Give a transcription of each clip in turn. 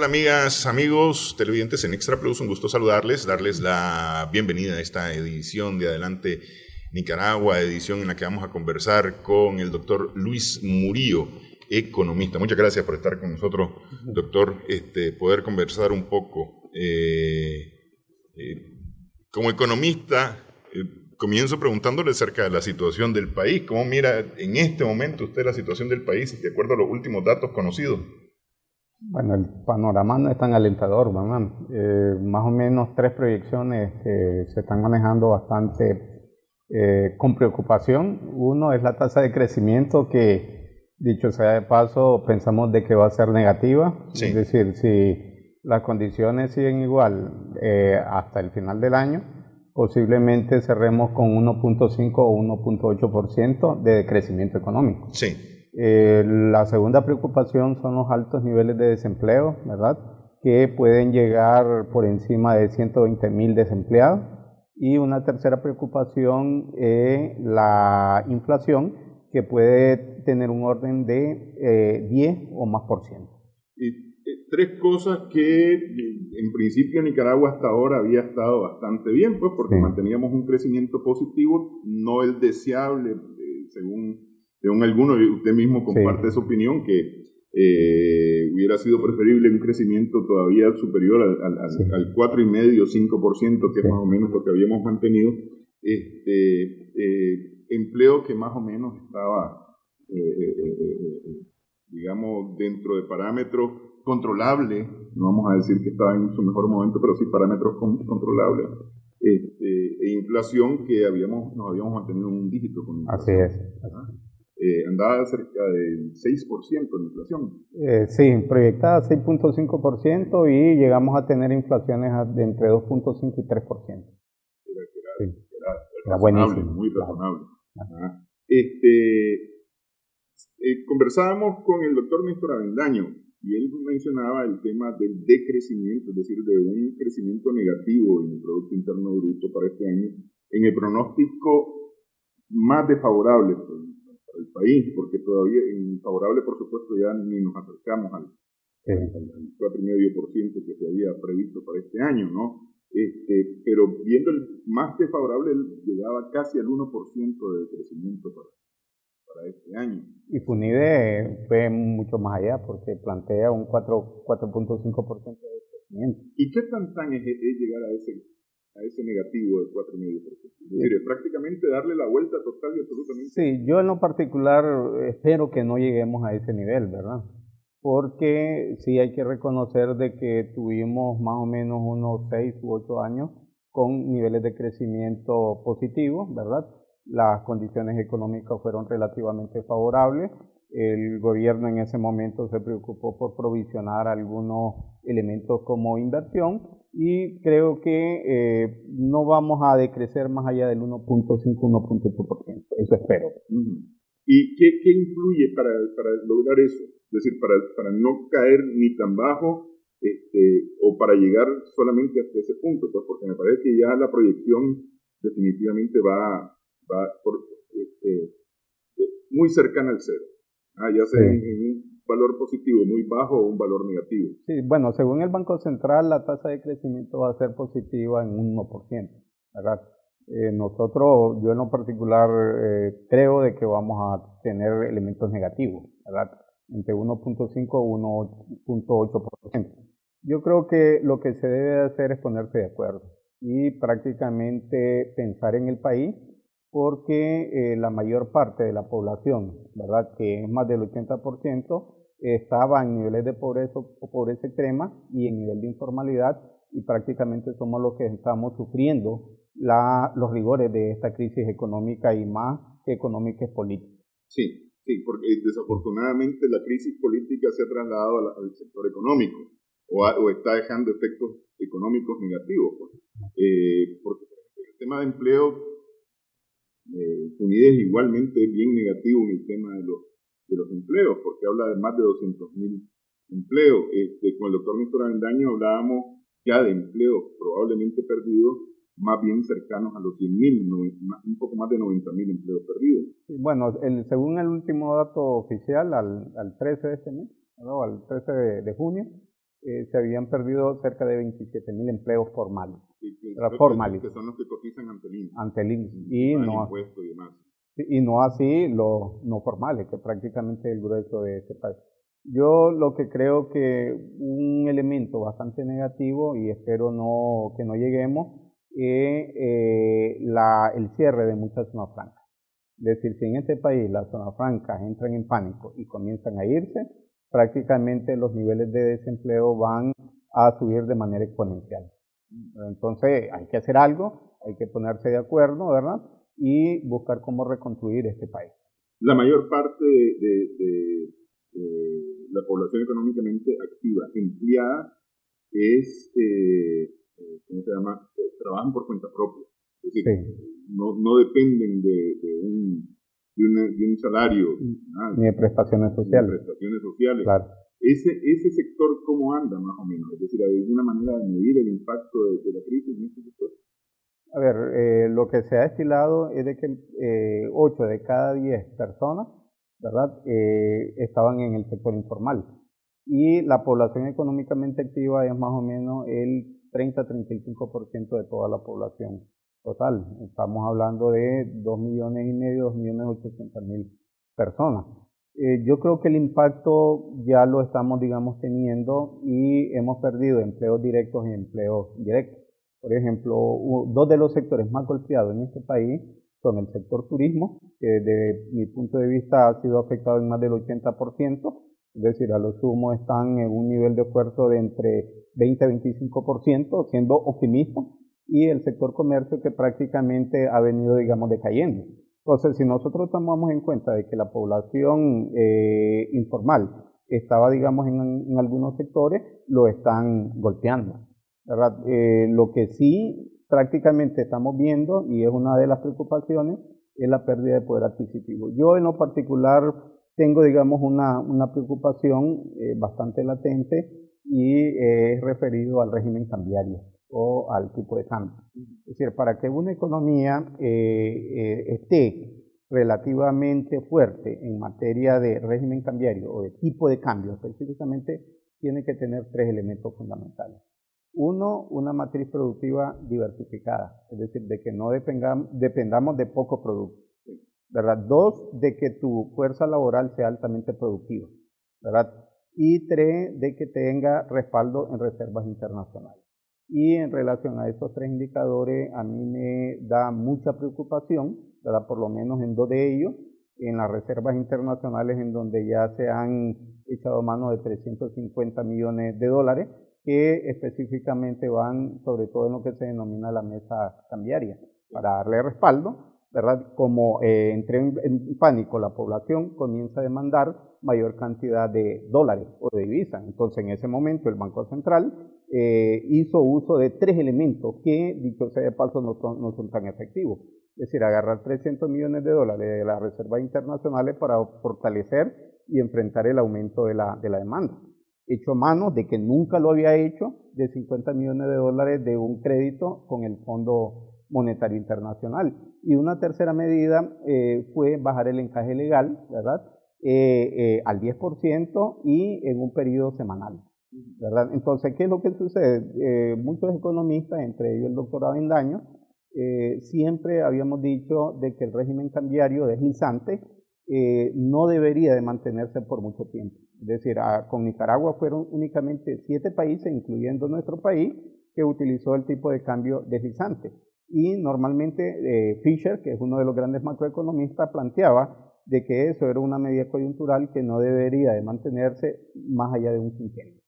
amigas, amigos, televidentes en Extra Plus? Un gusto saludarles, darles la bienvenida a esta edición de Adelante Nicaragua, edición en la que vamos a conversar con el doctor Luis Murillo, economista. Muchas gracias por estar con nosotros, doctor, poder conversar un poco. Como economista, comienzo preguntándole acerca de la situación del país. ¿Cómo mira en este momento usted la situación del país, de acuerdo a los últimos datos conocidos? Bueno, el panorama no es tan alentador, ¿verdad? Más o menos 3 proyecciones que se están manejando bastante con preocupación. Uno es la tasa de crecimiento que, dicho sea de paso, pensamos de que va a ser negativa. Sí. Es decir, si las condiciones siguen igual hasta el final del año, posiblemente cerremos con 1.5 o 1.8% de crecimiento económico. Sí. La segunda preocupación son los altos niveles de desempleo, ¿verdad? Que pueden llegar por encima de 120,000 desempleados. Y una tercera preocupación es la inflación, que puede tener un orden de 10 o más por ciento. Tres cosas que en principio Nicaragua hasta ahora había estado bastante bien, pues porque manteníamos un crecimiento positivo, no el deseable, según algunos, y usted mismo comparte esa opinión, que hubiera sido preferible un crecimiento todavía superior al 4,5-5%, que es más o menos lo que habíamos mantenido, empleo que más o menos estaba, digamos, dentro de parámetros controlables, no vamos a decir que estaba en su mejor momento, pero sí parámetros controlables, e inflación que nos habíamos mantenido en un dígito con inflación. Así es. Andaba cerca del 6% de inflación. Sí, proyectada 6.5% y llegamos a tener inflaciones de entre 2.5 y 3%. Era buenísimo. Muy razonable. Conversábamos con el doctor Néstor Avendaño y él mencionaba el tema del decrecimiento, es decir, de un crecimiento negativo en el Producto Interno Bruto para este año, en el pronóstico más desfavorable para el país, porque todavía en favorable, por supuesto, ya ni nos acercamos al 4,5% que se había previsto para este año, ¿no? Pero viendo el más desfavorable, llegaba casi al 1% de crecimiento para este año. Y FUNIDE fue mucho más allá, porque plantea un 4.5% de crecimiento. ¿Y qué tan es llegar a ese negativo del 4,5%? Es decir, es prácticamente darle la vuelta total y absolutamente. Sí, yo en lo particular espero que no lleguemos a ese nivel, ¿verdad? Porque sí hay que reconocer de que tuvimos más o menos unos 6 u 8 años con niveles de crecimiento positivos, ¿verdad? Las condiciones económicas fueron relativamente favorables. El gobierno en ese momento se preocupó por provisionar algunos elementos como inversión y creo que no vamos a decrecer más allá del 1.5-1.8%. Eso espero. ¿Y qué influye para lograr eso? Es decir, para no caer ni tan bajo o para llegar solamente hasta ese punto, pues porque me parece que ya la proyección definitivamente va muy cercana al cero. Ya sea en un valor positivo muy bajo o un valor negativo. Sí, bueno, según el Banco Central, la tasa de crecimiento va a ser positiva en un 1%, ¿verdad? Yo en lo particular creo de que vamos a tener elementos negativos, ¿verdad? Entre 1.5 y 1.8%. Yo creo que lo que se debe hacer es ponerse de acuerdo y prácticamente pensar en el país, porque la mayor parte de la población, ¿verdad?, que es más del 80%, estaba en niveles de pobreza extrema y en nivel de informalidad, y prácticamente somos los que estamos sufriendo los rigores de esta crisis económica, y más que económica es política. Sí, porque desafortunadamente la crisis política se ha trasladado al sector económico o está dejando efectos económicos negativos. Porque el tema de empleo, FUNIDE es igualmente bien negativo en el tema de los empleos, porque habla de más de 200,000 empleos. Con el doctor Néstor Avendaño hablábamos ya de empleos probablemente perdidos, más bien cercanos a los 100,000, un poco más de 90,000 empleos perdidos. Bueno, según el último dato oficial, al 13 de este mes, ¿no?, al 13 de junio, se habían perdido cerca de 27.000 empleos formales. Formales. Que son los que cotizan ante el INSS. Ante el INSS. Impuestos y demás. Y no así los no formales, que prácticamente es el grueso de este país. Yo lo que creo que un elemento bastante negativo, y espero que no lleguemos, es el cierre de muchas zonas francas. Es decir, si en este país las zonas francas entran en pánico y comienzan a irse, prácticamente los niveles de desempleo van a subir de manera exponencial. Entonces hay que hacer algo, hay que ponerse de acuerdo, ¿verdad? Y buscar cómo reconstruir este país. La mayor parte de la población económicamente activa, empleada, es, ¿cómo se llama? Trabajan por cuenta propia. Es decir, no dependen de un salario. Ni de prestaciones sociales. Ni de prestaciones sociales. Claro. Ese sector, ¿cómo anda más o menos? Es decir, ¿hay alguna manera de medir el impacto de la crisis en ese sector? A ver, lo que se ha estilado es de que 8 de cada 10 personas, ¿verdad?, estaban en el sector informal. Y la población económicamente activa es más o menos el 30-35% de toda la población total. Estamos hablando de 2.500.000, 2.800.000 personas. Yo creo que el impacto ya lo estamos, digamos, teniendo y hemos perdido empleos directos y empleos indirectos. Por ejemplo, dos de los sectores más golpeados en este país son el sector turismo, que desde mi punto de vista ha sido afectado en más del 80%, es decir, a lo sumo están en un nivel de esfuerzo de entre 20 a 25%, siendo optimista, y el sector comercio que prácticamente ha venido, digamos, decayendo. Entonces, si nosotros tomamos en cuenta de que la población informal estaba, digamos, en algunos sectores, lo están golpeando, ¿verdad? Lo que sí prácticamente estamos viendo, y es una de las preocupaciones, es la pérdida de poder adquisitivo. Yo en lo particular tengo, digamos, una preocupación bastante latente y es referido al régimen cambiario o al tipo de cambio. Es decir, para que una economía esté relativamente fuerte en materia de régimen cambiario o de tipo de cambio específicamente, tiene que tener tres elementos fundamentales. Uno, una matriz productiva diversificada, es decir, de que no dependamos de pocos productos, ¿verdad? Dos, de que tu fuerza laboral sea altamente productiva, ¿verdad? Y tres, de que tenga respaldo en reservas internacionales. Y en relación a esos tres indicadores, a mí me da mucha preocupación, ¿verdad? Por lo menos en dos de ellos, en las reservas internacionales, en donde ya se han echado mano de 350 millones de dólares, que específicamente van sobre todo en lo que se denomina la mesa cambiaria, para darle respaldo, ¿verdad? Como entré en pánico la población, comienza a demandar mayor cantidad de dólares o de divisas. Entonces, en ese momento, el Banco Central hizo uso de tres elementos que, dicho sea de paso, no son tan efectivos. Es decir, agarrar 300 millones de dólares de las reservas internacionales para fortalecer y enfrentar el aumento de la demanda. Hecho mano de que nunca lo había hecho, de 50 millones de dólares de un crédito con el Fondo Monetario Internacional. Y una tercera medida fue bajar el encaje legal, ¿verdad? Al 10% y en un periodo semanal, ¿verdad? Entonces, ¿qué es lo que sucede? Muchos economistas, entre ellos el doctor Avendaño, siempre habíamos dicho de que el régimen cambiario deslizante no debería de mantenerse por mucho tiempo. Es decir, con Nicaragua fueron únicamente 7 países, incluyendo nuestro país, que utilizó el tipo de cambio deslizante. Y normalmente Fisher, que es uno de los grandes macroeconomistas, planteaba de que eso era una medida coyuntural que no debería de mantenerse más allá de un quinquenio.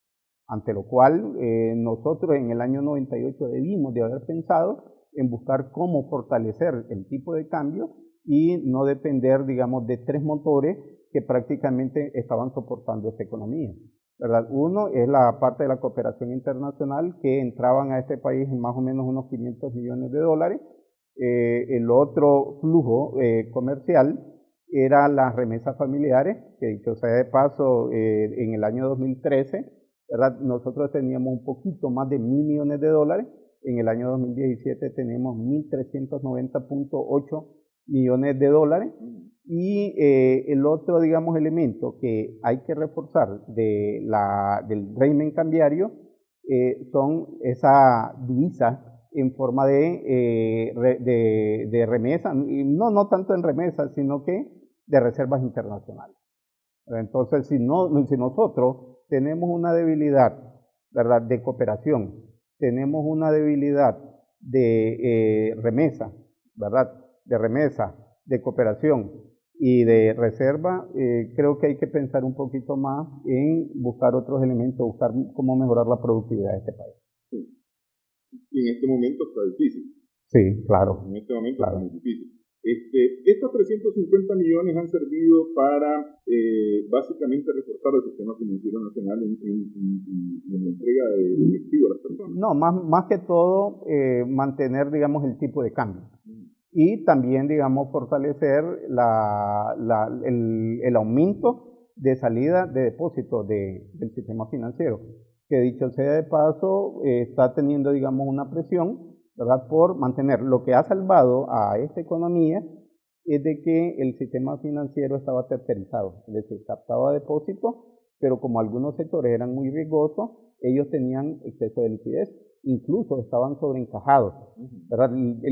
Ante lo cual, nosotros en el año 98 debimos de haber pensado en buscar cómo fortalecer el tipo de cambio y no depender, digamos, de tres motores que prácticamente estaban soportando esta economía, ¿verdad? Uno es la parte de la cooperación internacional, que entraban a este país en más o menos unos 500 millones de dólares. El otro flujo comercial era las remesas familiares, que dicho sea de paso, en el año 2013, ¿verdad?, nosotros teníamos un poquito más de 1.000 millones de dólares. En el año 2017 tenemos 1.390.8 millones de dólares. Y el otro, digamos, elemento que hay que reforzar del régimen cambiario son esa divisa en forma de remesa, no tanto en remesa, sino que de reservas internacionales. Entonces, si nosotros tenemos una debilidad, ¿verdad?, de cooperación, tenemos una debilidad de remesa, ¿verdad?, de remesa, de cooperación y de reserva, creo que hay que pensar un poquito más en buscar otros elementos, buscar cómo mejorar la productividad de este país. Sí. Y en este momento está difícil. Sí, claro. En este momento está muy difícil. Estos 350 millones han servido para básicamente reforzar el sistema financiero nacional en la entrega de efectivo a las personas. No, más que todo mantener, digamos, el tipo de cambio. Y también, digamos, fortalecer el aumento de salida de depósitos del sistema financiero, que dicho sea de paso, está teniendo, digamos, una presión, ¿verdad?, por mantener. Lo que ha salvado a esta economía es de que el sistema financiero estaba tercerizado, es decir, captaba depósitos, pero como algunos sectores eran muy riesgosos, ellos tenían exceso de liquidez, incluso estaban sobreencajados, ¿verdad?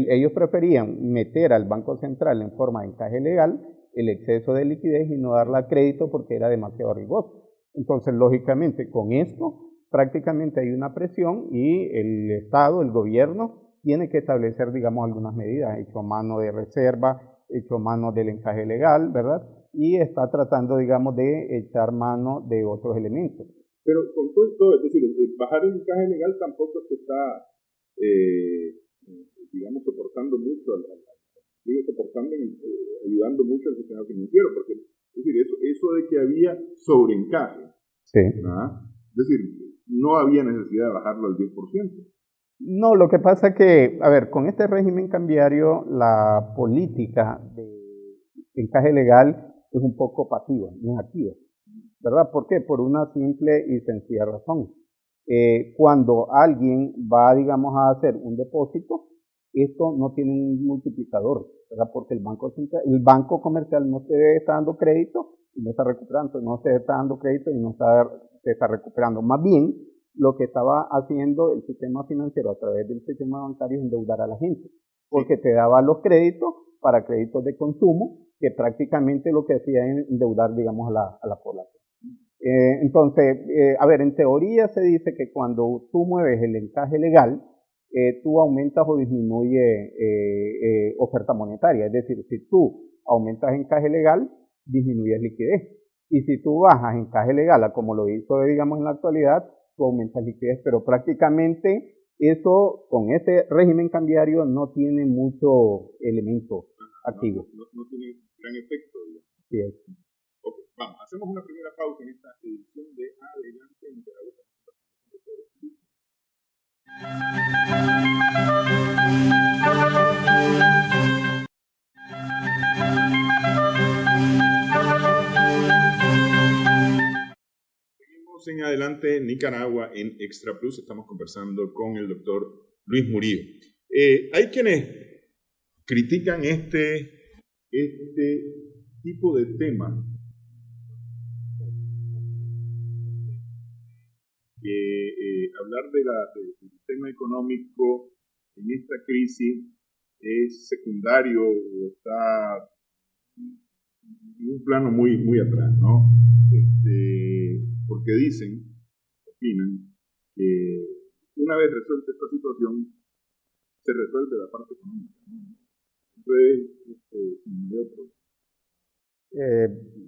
Ellos preferían meter al Banco Central en forma de encaje legal el exceso de liquidez y no darle a crédito porque era demasiado riesgoso. Entonces, lógicamente, con esto prácticamente hay una presión y el Estado, el gobierno, tiene que establecer, digamos, algunas medidas, hecho mano de reserva, hecho mano del encaje legal, ¿verdad? Y está tratando, digamos, de echar mano de otros elementos. Pero con todo esto, es decir, bajar el encaje legal tampoco es que está, digamos, soportando mucho, ayudando mucho al sistema financiero, porque, es decir, eso de que había sobreencaje, sí. ¿Ah? Es decir, no había necesidad de bajarlo al 10%. No, lo que pasa es que, a ver, con este régimen cambiario, la política de encaje legal es un poco pasiva, no es activa, ¿verdad? ¿Por qué? Por una simple y sencilla razón. Cuando alguien va, digamos, a hacer un depósito, esto no tiene un multiplicador, ¿verdad? Porque el banco comercial no te está dando crédito y no está recuperando, no te está dando crédito y no te está recuperando. Más bien, lo que estaba haciendo el sistema financiero a través del sistema bancario es endeudar a la gente, porque te daba los créditos para créditos de consumo, que prácticamente lo que hacía es endeudar, digamos, a la población. Entonces, a ver, en teoría se dice que cuando tú mueves el encaje legal, tú aumentas o disminuyes oferta monetaria. Es decir, si tú aumentas encaje legal, disminuyes liquidez. Y si tú bajas encaje legal, como lo hizo, digamos, en la actualidad, tú aumentas liquidez. Pero prácticamente eso, con este régimen cambiario, no tiene mucho elemento activo. No tiene gran efecto, digamos. Sí es. Okay, vamos, hacemos una primera pausa en esta edición de Adelante Nicaragua. Seguimos en Adelante Nicaragua en Extra Plus. Estamos conversando con el doctor Luis Murillo. Hay quienes critican este tipo de tema, que hablar del tema económico en esta crisis es secundario o está en un plano muy, muy atrás, ¿no? Porque opinan, que una vez resuelta esta situación, se resuelve la parte económica, ¿no? Entonces, sin mayor problema.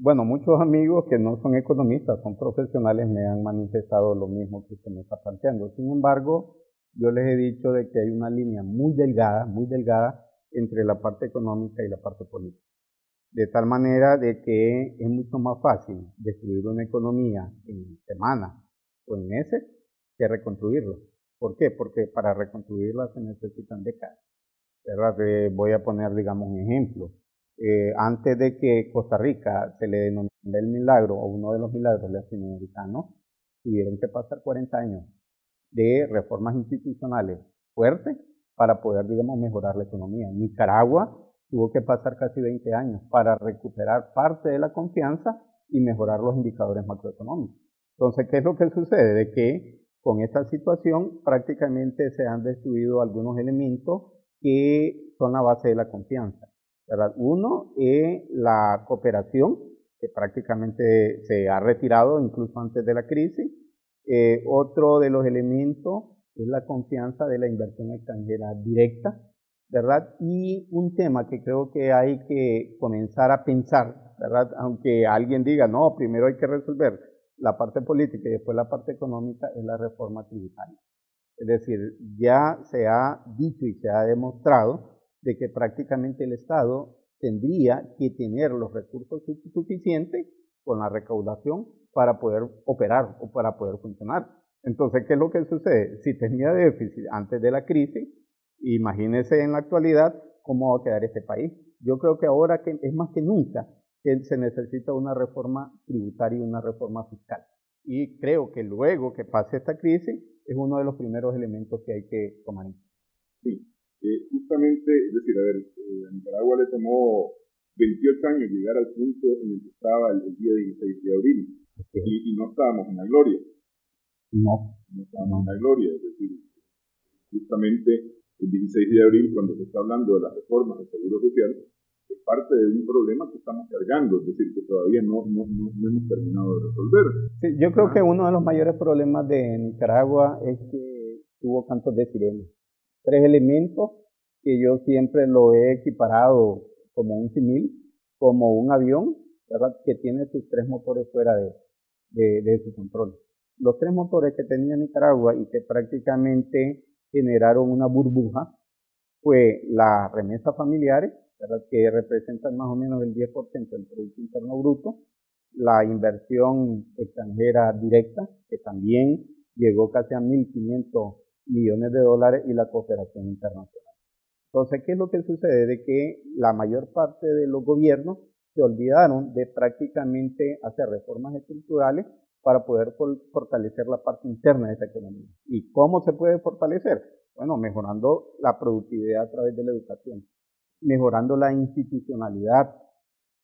Bueno, muchos amigos que no son economistas, son profesionales, me han manifestado lo mismo que usted me está planteando. Sin embargo, yo les he dicho de que hay una línea muy delgada entre la parte económica y la parte política. De tal manera de que es mucho más fácil destruir una economía en semanas o en meses que reconstruirla. ¿Por qué? Porque para reconstruirla se necesitan décadas, ¿verdad? Voy a poner, digamos, un ejemplo. Antes de que Costa Rica se le denominara el milagro o uno de los milagros latinoamericanos, tuvieron que pasar 40 años de reformas institucionales fuertes para poder, digamos, mejorar la economía. Nicaragua Tuvo que pasar casi 20 años para recuperar parte de la confianza y mejorar los indicadores macroeconómicos. Entonces, ¿qué es lo que sucede? De que con esta situación prácticamente se han destruido algunos elementos que son la base de la confianza, ¿verdad? Uno es la cooperación, que prácticamente se ha retirado incluso antes de la crisis. Otro de los elementos es la confianza de la inversión extranjera directa, ¿verdad? Y un tema que creo que hay que comenzar a pensar, ¿verdad? Aunque alguien diga, no, primero hay que resolver la parte política y después la parte económica, es la reforma tributaria. Es decir, ya se ha dicho y se ha demostrado de que prácticamente el Estado tendría que tener los recursos suficientes con la recaudación para poder operar o para poder funcionar. Entonces, ¿qué es lo que sucede? Si tenía déficit antes de la crisis, imagínense en la actualidad cómo va a quedar este país. Yo creo que ahora que es más que nunca que se necesita una reforma tributaria y una reforma fiscal. Y creo que luego que pase esta crisis es uno de los primeros elementos que hay que tomar en cuenta. Sí, justamente, es decir, a ver, a Nicaragua le tomó 28 años llegar al punto en el que estaba el día 16 de abril. Y no estábamos en la gloria. No estábamos en la gloria, es decir, justamente el 16 de abril, cuando se está hablando de las reformas del Seguro Social, es parte de un problema que estamos cargando, es decir, que todavía no hemos terminado de resolver. Sí, yo creo que uno de los mayores problemas de Nicaragua es que tuvo cantos de sirena. 3 elementos que yo siempre lo he equiparado como un símil, como un avión, ¿verdad? Que tiene sus 3 motores fuera de su control. Los 3 motores que tenía Nicaragua y que prácticamente generaron una burbuja fue las remesas familiares, ¿verdad? Que representan más o menos el 10% del Producto Interno Bruto, la inversión extranjera directa, que también llegó casi a 1.500 millones de dólares, y la cooperación internacional. Entonces, ¿qué es lo que sucede? De que la mayor parte de los gobiernos se olvidaron de prácticamente hacer reformas estructurales para poder fortalecer la parte interna de esa economía. ¿Y cómo se puede fortalecer? Bueno, mejorando la productividad a través de la educación, mejorando la institucionalidad,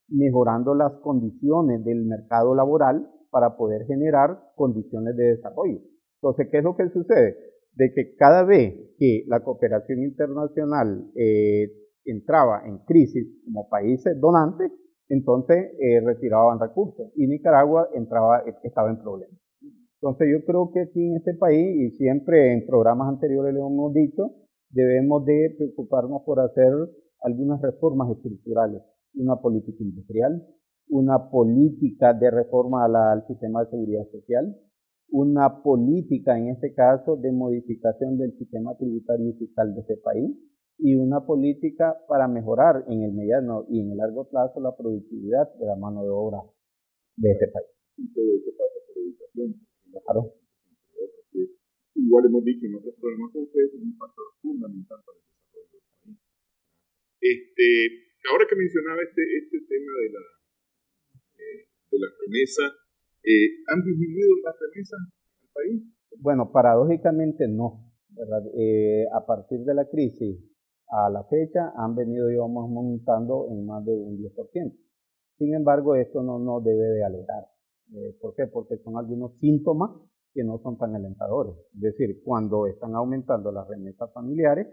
mejorando las condiciones del mercado laboral para poder generar condiciones de desarrollo. Entonces, ¿qué es lo que sucede? De que cada vez que la cooperación internacional entraba en crisis como países donantes, entonces retiraban recursos y Nicaragua estaba en problemas. Entonces yo creo que aquí en este país, y siempre en programas anteriores lo hemos dicho, debemos de preocuparnos por hacer algunas reformas estructurales, una política industrial, una política de reforma al sistema de seguridad social, una política, en este caso, de modificación del sistema tributario y fiscal de este país, y una política para mejorar en el mediano y en el largo plazo la productividad de la mano de obra de este país. Y todo eso pasa por educación. Claro. Igual hemos dicho en otros programas con ustedes, es un factor fundamental para el desarrollo del país. Ahora que mencionaba este tema de las remesas, ¿han disminuido las remesas al país? Bueno, paradójicamente no, ¿verdad? A partir de la crisis a la fecha han venido, digamos, aumentando en más de un 10%. Sin embargo, esto no nos debe de alegrar. ¿Por qué? Porque son algunos síntomas que no son tan alentadores. Es decir, cuando están aumentando las remesas familiares,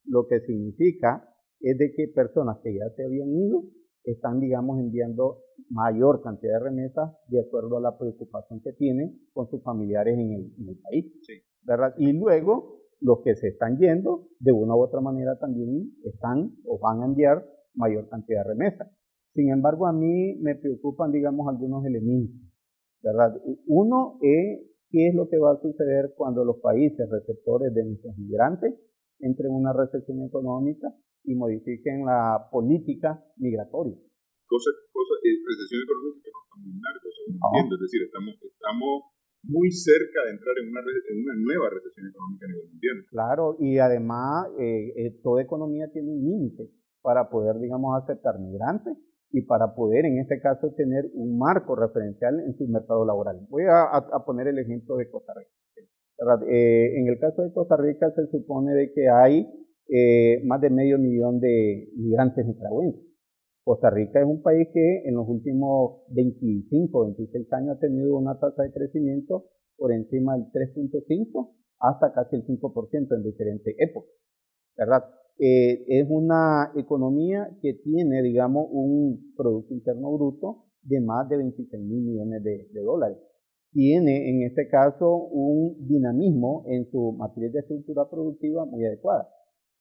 lo que significa es de que personas que ya se habían ido están, digamos, enviando mayor cantidad de remesas de acuerdo a la preocupación que tienen con sus familiares en el país, sí, ¿verdad? Y luego, los que se están yendo, de una u otra manera también están o van a enviar mayor cantidad de remesas. Sin embargo, a mí me preocupan, digamos, algunos elementos, ¿verdad? Uno es qué es lo que va a suceder cuando los países receptores de nuestros migrantes entren en una recesión económica y modifiquen la política migratoria. Recesión económica que no está muy largo, según entiendo. Es decir, estamos muy cerca de entrar en una nueva recesión económica a nivel mundial. Claro, y además toda economía tiene un límite para poder, digamos, aceptar migrantes y para poder, en este caso, tener un marco referencial en su mercado laboral. Voy a poner el ejemplo de Costa Rica. En el caso de Costa Rica se supone de que hay más de 500.000 de migrantes nicaragüenses. Costa Rica es un país que en los últimos 25, 26 años ha tenido una tasa de crecimiento por encima del 3.5 hasta casi el 5% en diferentes épocas, ¿verdad? Es una economía que tiene, digamos, un Producto Interno Bruto de más de 26.000 millones de dólares. Tiene, en este caso, un dinamismo en su matriz de estructura productiva muy adecuada.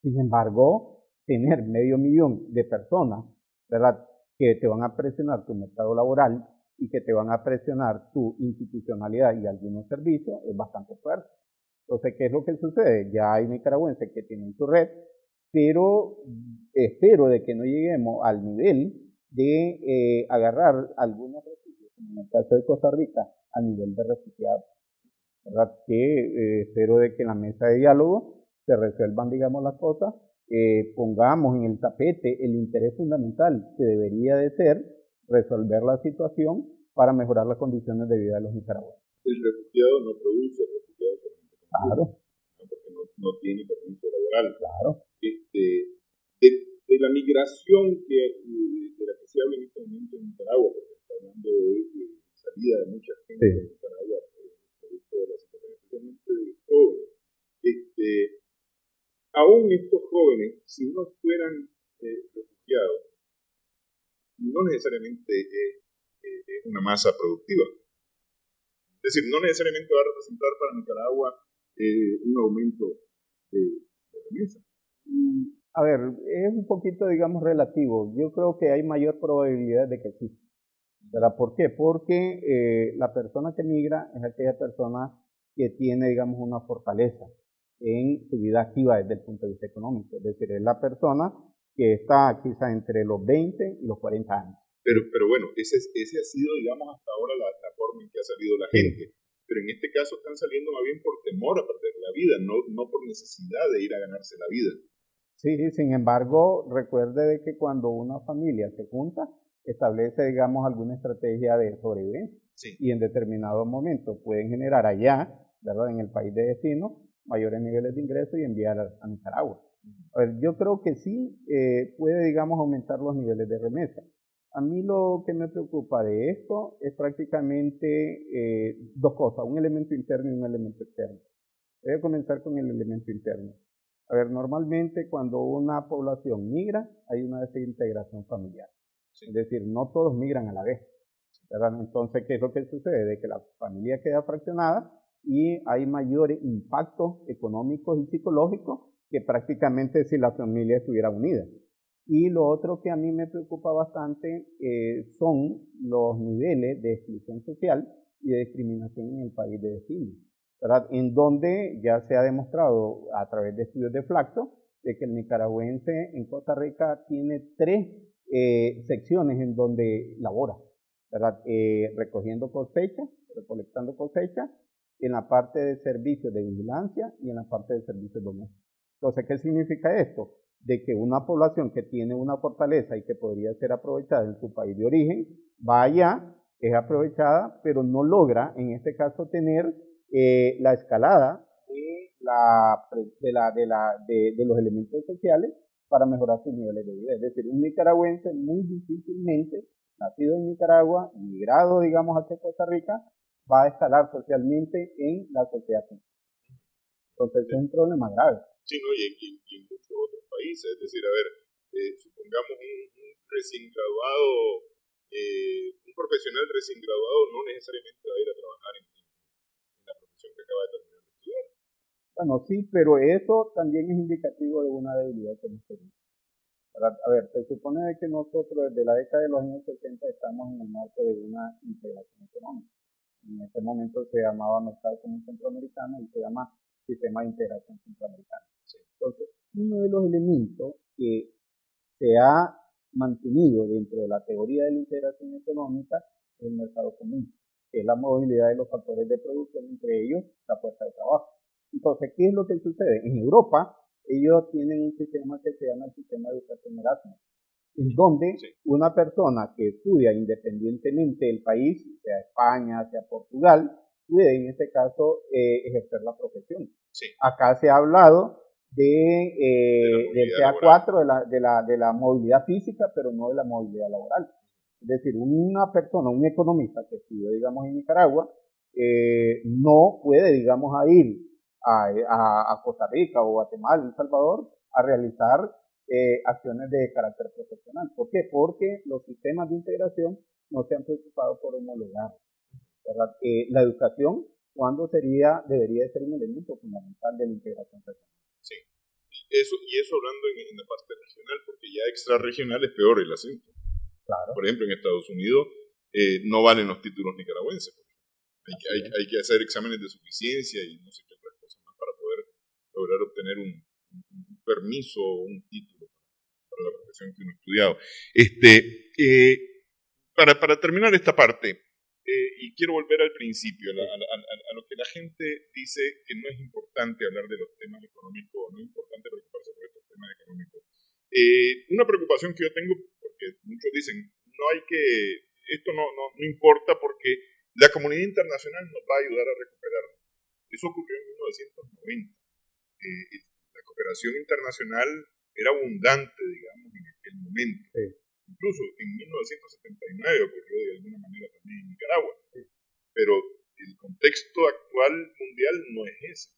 Sin embargo, tener 500.000 de personas, ¿verdad?, que te van a presionar tu mercado laboral y que te van a presionar tu institucionalidad y algunos servicios es bastante fuerte. Entonces, ¿qué es lo que sucede? Ya hay nicaragüenses que tienen su red, pero espero de que no lleguemos al nivel de agarrar algunos refugios, como en el caso de Costa Rica, a nivel de refugiados, ¿verdad? Que espero de que en la mesa de diálogo se resuelvan, digamos, las cosas, pongamos en el tapete el interés fundamental que debería de ser resolver la situación para mejorar las condiciones de vida de los nicaragüenses. El refugiado no produce refugiados solamente. Claro. Porque no tiene permiso laboral. Claro. De la migración de la que se habla en este momento en Nicaragua, porque está hablando de salida de mucha gente de Nicaragua, producto de la situación, especialmente de jóvenes. Aún estos jóvenes, si no fueran refugiados, no necesariamente es una masa productiva. Es decir, no necesariamente va a representar para Nicaragua un aumento de remesa. A ver, es un poquito, digamos, relativo. Yo creo que hay mayor probabilidad de que sí. ¿Verdad? ¿Por qué? Porque la persona que migra es aquella persona que tiene, digamos, una fortaleza en su vida activa desde el punto de vista económico. Es decir, es la persona que está quizá entre los 20 y los 40 años. Pero bueno, ese ha sido, digamos, hasta ahora la forma en que ha salido la gente. Pero en este caso están saliendo más bien por temor a perder la vida, no por necesidad de ir a ganarse la vida. Sí, sin embargo, recuerde de que cuando una familia se junta, establece, digamos, alguna estrategia de sobrevivencia. Sí. Y en determinado momento pueden generar allá, ¿verdad?, en el país de destino, mayores niveles de ingresos y enviar a Nicaragua. A ver, yo creo que sí puede, digamos, aumentar los niveles de remesa. A mí lo que me preocupa de esto es prácticamente dos cosas, un elemento interno y un elemento externo. Voy a comenzar con el elemento interno. A ver, normalmente cuando una población migra, hay una desintegración familiar. Sí. Es decir, no todos migran a la vez, ¿verdad? Entonces, ¿qué es lo que sucede? De que la familia queda fraccionada y hay mayores impactos económicos y psicológicos que prácticamente si la familia estuviera unida. Y lo otro que a mí me preocupa bastante son los niveles de exclusión social y de discriminación en el país de destino, ¿verdad? En donde ya se ha demostrado a través de estudios de Flaxo de que el nicaragüense en Costa Rica tiene 3 secciones en donde labora, ¿verdad? Recogiendo cosechas, recolectando cosechas, en la parte de servicios de vigilancia y en la parte de servicios domésticos. Entonces, ¿qué significa esto? De que una población que tiene una fortaleza y que podría ser aprovechada en su país de origen, va allá, es aprovechada, pero no logra, en este caso, tener la escalada de los elementos sociales para mejorar sus niveles de vida. Es decir, un nicaragüense muy difícilmente, nacido en Nicaragua, migrado, digamos, hacia Costa Rica, va a escalar socialmente en la sociedad. Entonces, es un problema grave. Sí, ¿no? Y en muchos otros países. Es decir, a ver, supongamos un recién graduado, un profesional recién graduado no necesariamente va a ir a trabajar en la profesión que acaba de terminar de estudiar. Bueno, sí, pero eso también es indicativo de una debilidad que hemos tenido. A ver, se supone que nosotros desde la década de los años 60 estamos en el marco de una integración económica. En ese momento se llamaba Mercado Común Centroamericano y se llama Sistema de Integración Centroamericano. Sí. Entonces, uno de los elementos que se ha mantenido dentro de la teoría de la integración económica es el mercado común, que es la movilidad de los factores de producción, entre ellos la fuerza de trabajo. Entonces, ¿qué es lo que sucede? En Europa, ellos tienen un sistema que se llama el sistema de educación Erasmus, en donde una persona que estudia independientemente del país, sea España, sea Portugal, puede en este caso ejercer la profesión. Sí. Acá se ha hablado del CA4, de la movilidad física, pero no de la movilidad laboral. Es decir, una persona, un economista que estudió, digamos, en Nicaragua, no puede, digamos, ir a Costa Rica o Guatemala, El Salvador, a realizar acciones de carácter profesional. ¿Por qué? Porque los sistemas de integración no se han preocupado por homologar, ¿verdad? La educación, ¿cuándo debería de ser un elemento fundamental de la integración regional? Sí, y eso hablando en la parte regional, porque ya extrarregional es peor el asunto. Claro. Por ejemplo, en Estados Unidos no valen los títulos nicaragüenses. Hay que hacer exámenes de suficiencia y no sé qué otras cosas más para poder lograr obtener un permiso o un título para la profesión que uno ha estudiado. Para terminar esta parte, y quiero volver al principio, a lo que la gente dice que no es importante hablar de los temas económicos, no es importante preocuparse por estos temas económicos. Una preocupación que yo tengo, porque muchos dicen, esto no importa porque la comunidad internacional nos va a ayudar a recuperarnos. Eso ocurrió en 1990. La cooperación internacional era abundante, digamos, en aquel momento. Sí. Incluso en 1979 ocurrió de alguna manera también en Nicaragua. Sí. Pero el contexto actual mundial no es ese.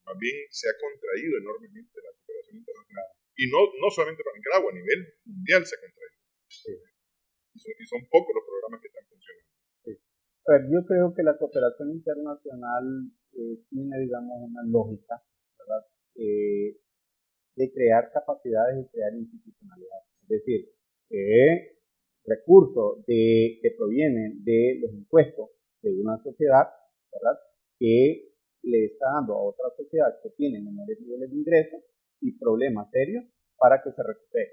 Más bien se ha contraído enormemente la cooperación internacional. Y no solamente para Nicaragua, a nivel mundial se ha contraído. Sí. Y son pocos los programas que están funcionando. Sí. A ver, yo creo que la cooperación internacional tiene, digamos, una lógica, ¿verdad? De crear capacidades y crear institucionalidad. Es decir, recursos que provienen de los impuestos de una sociedad, ¿verdad? Que le está dando a otra sociedad que tiene menores niveles de ingresos y problemas serios para que se recupere.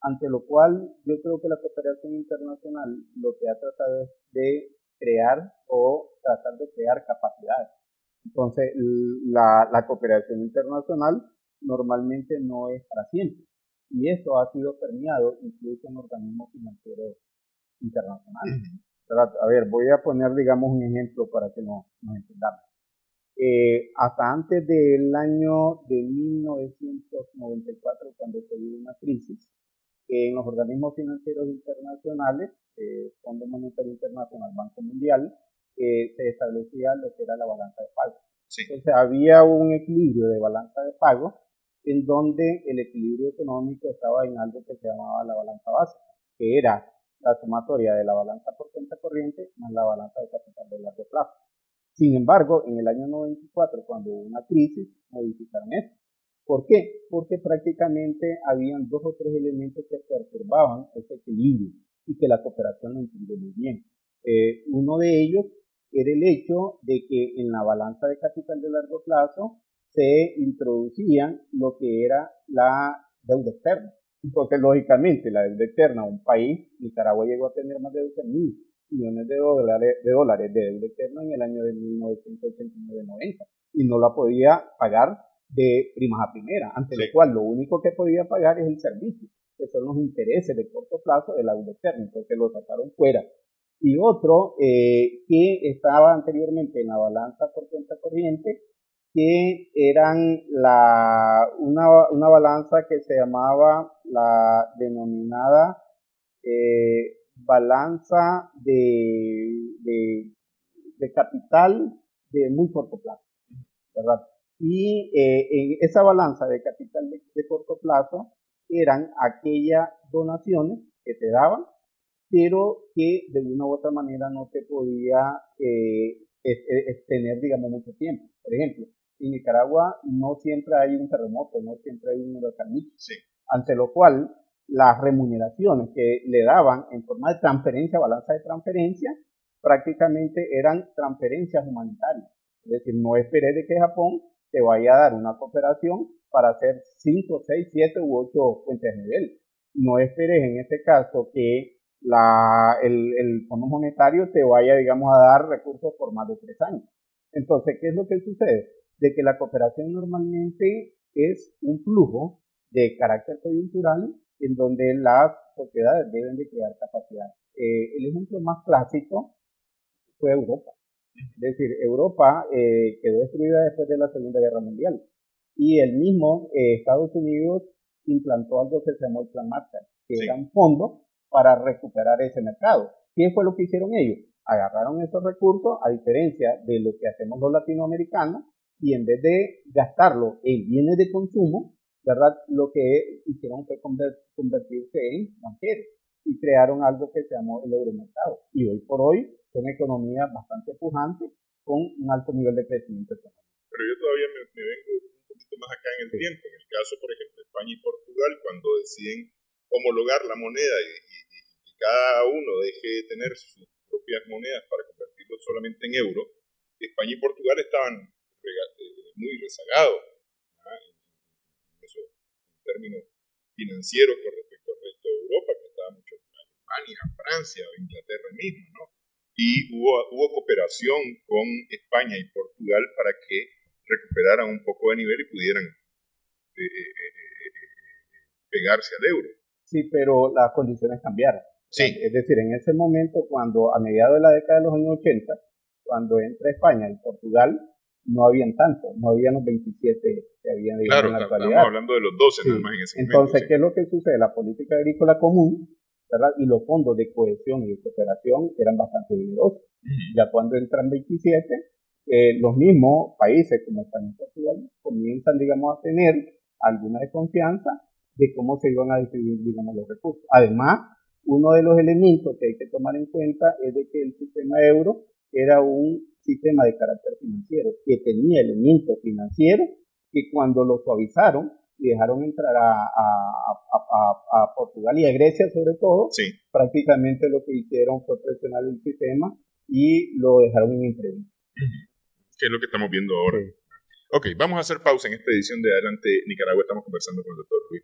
Ante lo cual, yo creo que la cooperación internacional lo que ha tratado es de crear o tratar de crear capacidades. Entonces, la cooperación internacional normalmente no es para siempre. Y esto ha sido permeado incluso en organismos financieros internacionales. ¿Verdad? A ver, voy a poner, digamos, un ejemplo para que nos entendamos. Hasta antes del año de 1994, cuando se dio una crisis, en los organismos financieros internacionales, Fondo Monetario Internacional, Banco Mundial, se establecía lo que era la balanza de pago. Sí. Entonces había un equilibrio de balanza de pago en donde el equilibrio económico estaba en algo que se llamaba la balanza básica, que era la sumatoria de la balanza por cuenta corriente más la balanza de capital de largo plazo. Sin embargo, en el año 94, cuando hubo una crisis, modificaron eso. ¿Por qué? Porque prácticamente habían 2 o 3 elementos que perturbaban ese equilibrio y que la cooperación lo entendió muy bien. Uno de ellos era el hecho de que en la balanza de capital de largo plazo se introducían lo que era la deuda externa. Entonces, lógicamente, la deuda externa, un país, Nicaragua llegó a tener más de 12.000 millones de dólares de deuda externa en el año de 1989-90 y no la podía pagar de primas a primera, ante lo cual lo único que podía pagar es el servicio, que son los intereses de corto plazo de la deuda externa, entonces lo sacaron fuera. Y otro que estaba anteriormente en la balanza por cuenta corriente, que eran una balanza que se llamaba la denominada balanza de capital de muy corto plazo, ¿verdad? Y en esa balanza de capital de corto plazo eran aquellas donaciones que te daban, pero que de una u otra manera no te podía tener, digamos, mucho tiempo. Por ejemplo, en Nicaragua no siempre hay un terremoto, no siempre hay un huracán. Sí. Ante lo cual, las remuneraciones que le daban en forma de transferencia, balanza de transferencia, prácticamente eran transferencias humanitarias. Es decir, no esperé de que Japón te vaya a dar una cooperación para hacer 5, 6, 7 u 8 puentes de nivel. No esperes en este caso que el Fondo Monetario te vaya, digamos, a dar recursos por más de 3 años. Entonces, ¿qué es lo que sucede? De que la cooperación normalmente es un flujo de carácter coyuntural en donde las sociedades deben de crear capacidad. El ejemplo más clásico fue Europa. Es decir, Europa quedó destruida después de la Segunda Guerra Mundial y el mismo Estados Unidos implantó algo que se llamó el Plan Marshall, que Sí. era un fondo para recuperar ese mercado. ¿Qué fue lo que hicieron ellos? Agarraron esos recursos, a diferencia de lo que hacemos los latinoamericanos, y en vez de gastarlo en bienes de consumo, ¿verdad? Lo que hicieron fue convertirse en banqueros y crearon algo que se llamó el euromercado. Y hoy por hoy son economías bastante pujantes con un alto nivel de crecimiento económico. Pero yo todavía me vengo un poquito más acá en el tiempo. En el caso, por ejemplo, de España y Portugal, cuando deciden homologar la moneda y que cada uno deje de tener sus propias monedas para convertirlo solamente en euro, España y Portugal estaban muy rezagados, ¿ah? En esos términos financieros con respecto al resto de Europa, que estaba mucho Alemania, Francia o Inglaterra mismo, ¿no? Y hubo cooperación con España y Portugal para que recuperaran un poco de nivel y pudieran pegarse al euro. Sí, pero las condiciones cambiaron. Sí. Es decir, en ese momento, cuando a mediados de la década de los años 80, cuando entra España y Portugal, no habían tanto, no habían los 27 que habían, digamos, claro, en la actualidad. Estamos hablando de los 12 sí. Nada más en ese Entonces, momento. Sí. ¿qué es lo que sucede? La política agrícola común, ¿verdad? Y los fondos de cohesión y de cooperación eran bastante numerosos. Ya cuando entran 27, los mismos países como España y Portugal comienzan, digamos, a tener alguna desconfianza de cómo se iban a distribuir, digamos, los recursos. Además, uno de los elementos que hay que tomar en cuenta es de que el sistema euro era un sistema de carácter financiero, que tenía elementos financieros que cuando lo suavizaron y dejaron entrar a Portugal y a Grecia sobre todo, sí. prácticamente lo que hicieron fue presionar el sistema y lo dejaron en entredicho. ¿Qué es lo que estamos viendo ahora? Sí. Ok, vamos a hacer pausa en esta edición de Adelante Nicaragua. Estamos conversando con el doctor Luis.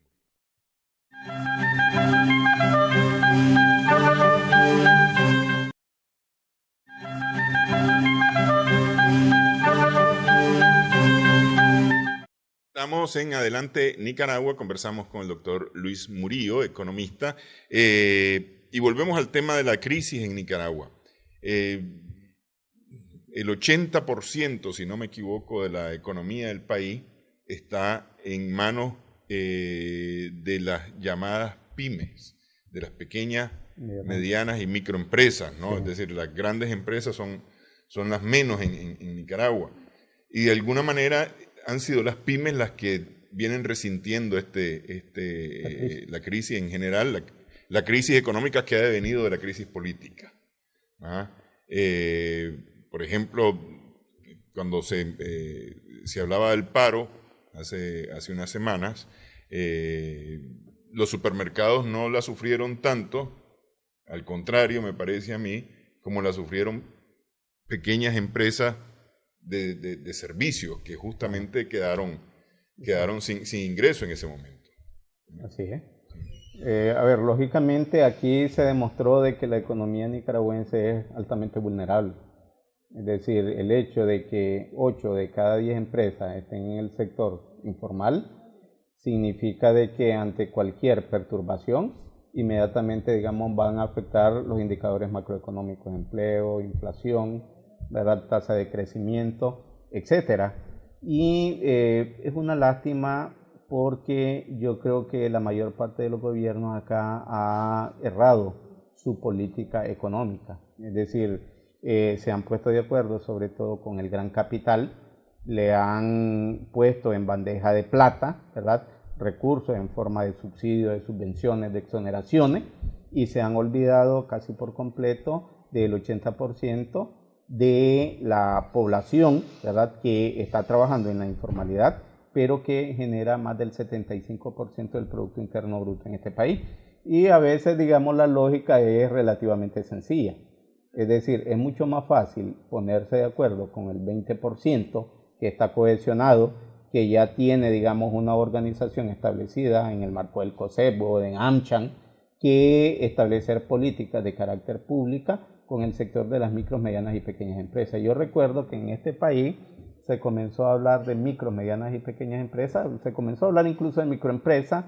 Estamos en Adelante Nicaragua, conversamos con el doctor Luis Murillo, economista, y volvemos al tema de la crisis en Nicaragua. El 80%, si no me equivoco, de la economía del país está en manos de las llamadas pymes, de las pequeñas, medianas y microempresas, ¿no? Sí. Es decir, las grandes empresas son las menos en Nicaragua. Y de alguna manera han sido las pymes las que vienen resintiendo la crisis en general, la crisis económica que ha devenido de la crisis política. Por ejemplo, cuando se hablaba del paro hace unas semanas, los supermercados no la sufrieron tanto, al contrario, me parece a mí, como la sufrieron pequeñas empresas de servicios que justamente quedaron sin ingreso en ese momento. Así es. A ver, lógicamente aquí se demostró de que la economía nicaragüense es altamente vulnerable. Es decir, el hecho de que 8 de cada 10 empresas estén en el sector informal significa de que ante cualquier perturbación inmediatamente, digamos, van a afectar los indicadores macroeconómicos, empleo, inflación, ¿verdad? Tasa de crecimiento, etcétera. Y es una lástima porque yo creo que la mayor parte de los gobiernos acá ha errado su política económica. Es decir, se han puesto de acuerdo sobre todo con el gran capital, le han puesto en bandeja de plata, ¿verdad?, recursos en forma de subsidios, de subvenciones, de exoneraciones, y se han olvidado casi por completo del 80% de la población, ¿verdad?, que está trabajando en la informalidad, pero que genera más del 75% del Producto Interno Bruto en este país. Y a veces, digamos, la lógica es relativamente sencilla. Es decir, es mucho más fácil ponerse de acuerdo con el 20% que está cohesionado, que ya tiene, digamos, una organización establecida en el marco del COSEP o de AmCham, que establecer políticas de carácter pública con el sector de las micros, medianas y pequeñas empresas. Yo recuerdo que en este país se comenzó a hablar de micro, medianas y pequeñas empresas, se comenzó a hablar incluso de microempresas